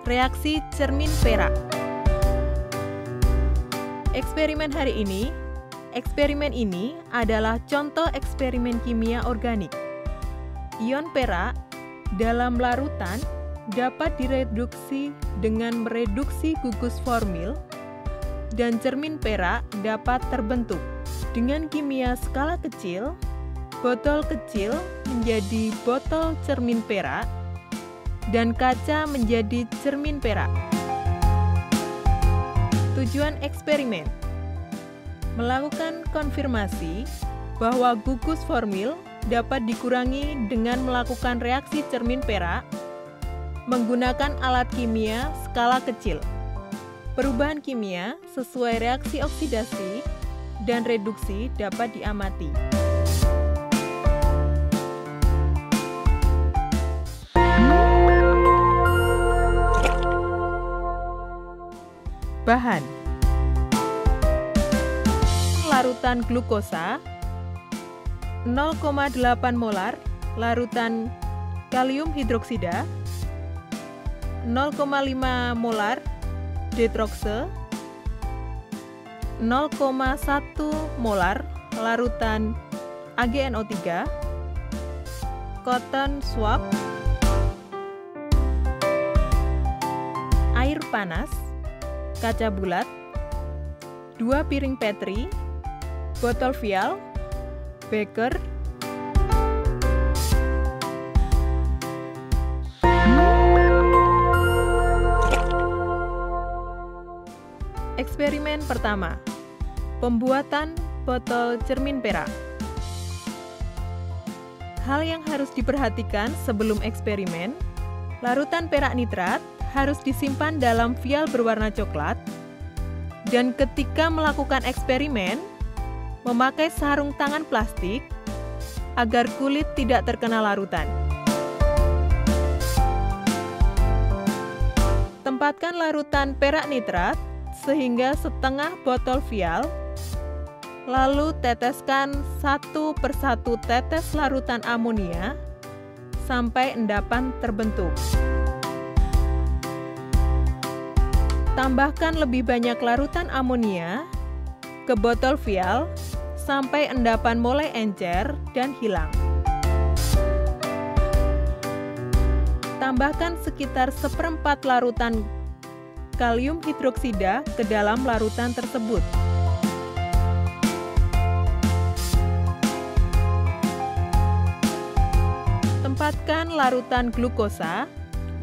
Reaksi cermin perak. Eksperimen hari ini, adalah contoh eksperimen kimia organik. Ion perak dalam larutan dapat direduksi dengan mereduksi gugus formil, dan cermin perak dapat terbentuk. Dengan kimia skala kecil, botol kecil menjadi botol cermin perak, dan kaca menjadi cermin perak. Tujuan eksperimen: melakukan konfirmasi bahwa gugus formil dapat dikurangi dengan melakukan reaksi cermin perak menggunakan alat kimia skala kecil. Perubahan kimia sesuai reaksi oksidasi dan reduksi dapat diamati. Bahan: larutan glukosa 0,8 molar, larutan kalium hidroksida 0,5 molar, detroxe 0,1 molar, larutan AgNO3, cotton swab, air panas, kaca bulat, 2 piring Petri, botol vial, beker, eksperimen pertama, pembuatan botol cermin perak. Hal yang harus diperhatikan sebelum eksperimen, larutan perak nitrat harus disimpan dalam vial berwarna coklat, dan ketika melakukan eksperimen, memakai sarung tangan plastik agar kulit tidak terkena larutan. Tempatkan larutan perak nitrat sehingga setengah botol vial, lalu teteskan satu persatu tetes larutan amonia sampai endapan terbentuk. Tambahkan lebih banyak larutan amonia ke botol vial sampai endapan mulai encer dan hilang. Tambahkan sekitar 1/4 larutan kalium hidroksida ke dalam larutan tersebut. Tempatkan larutan glukosa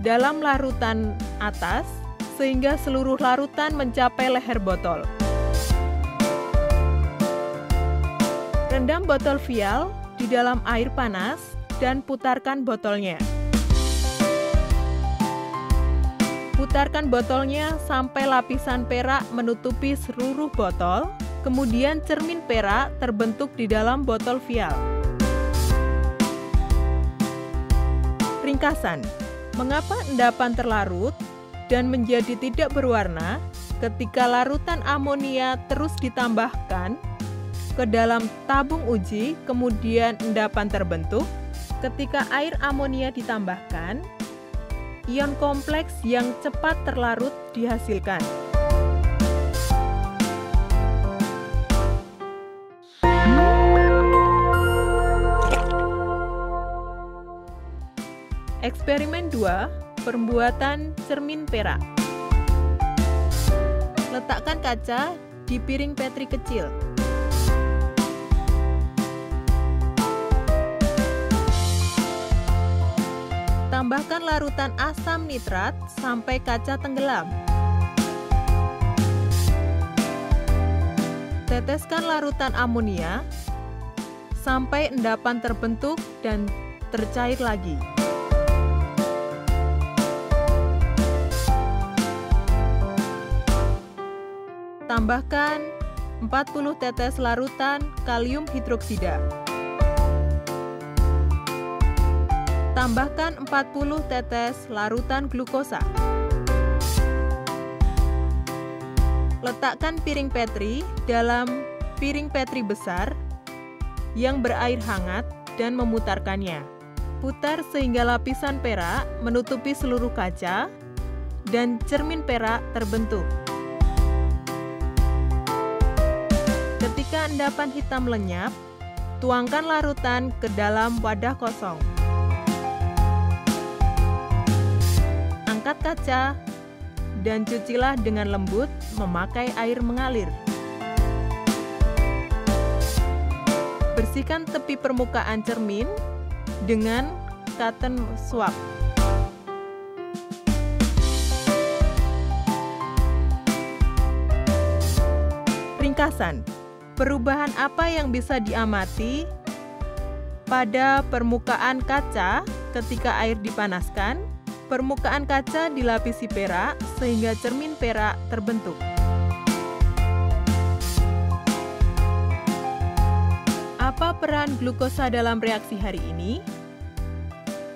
dalam larutan atas sehingga seluruh larutan mencapai leher botol. Rendam botol vial di dalam air panas dan putarkan botolnya. Putarkan botolnya sampai lapisan perak menutupi seluruh botol, kemudian cermin perak terbentuk di dalam botol vial. Ringkasan: mengapa endapan terlarut dan menjadi tidak berwarna ketika larutan amonia terus ditambahkan ke dalam tabung uji, kemudian endapan terbentuk? Ketika air amonia ditambahkan, ion kompleks yang cepat terlarut dihasilkan. Eksperimen 2, pembuatan cermin perak. Letakkan kaca di piring Petri kecil. Tambahkan larutan asam nitrat sampai kaca tenggelam. Teteskan larutan amonia sampai endapan terbentuk dan tercair lagi. Tambahkan 40 tetes larutan kalium hidroksida. Tambahkan 40 tetes larutan glukosa. Letakkan piring Petri dalam piring Petri besar yang berair hangat dan memutarkannya. Putar sehingga lapisan perak menutupi seluruh kaca dan cermin perak terbentuk. Ketika endapan hitam lenyap, tuangkan larutan ke dalam wadah kosong. Angkat kaca dan cucilah dengan lembut memakai air mengalir. Bersihkan tepi permukaan cermin dengan cotton swab. Ringkasan, perubahan apa yang bisa diamati pada permukaan kaca ketika air dipanaskan? Permukaan kaca dilapisi perak sehingga cermin perak terbentuk. Apa peran glukosa dalam reaksi hari ini?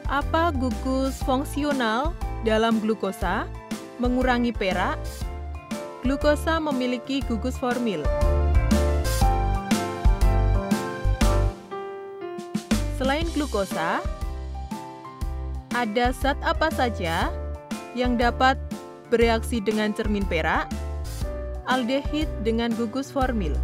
Apa gugus fungsional dalam glukosa? Mengurangi perak. Glukosa memiliki gugus formil. Selain glukosa, ada zat apa saja yang dapat bereaksi dengan cermin perak? Aldehid dengan gugus formil.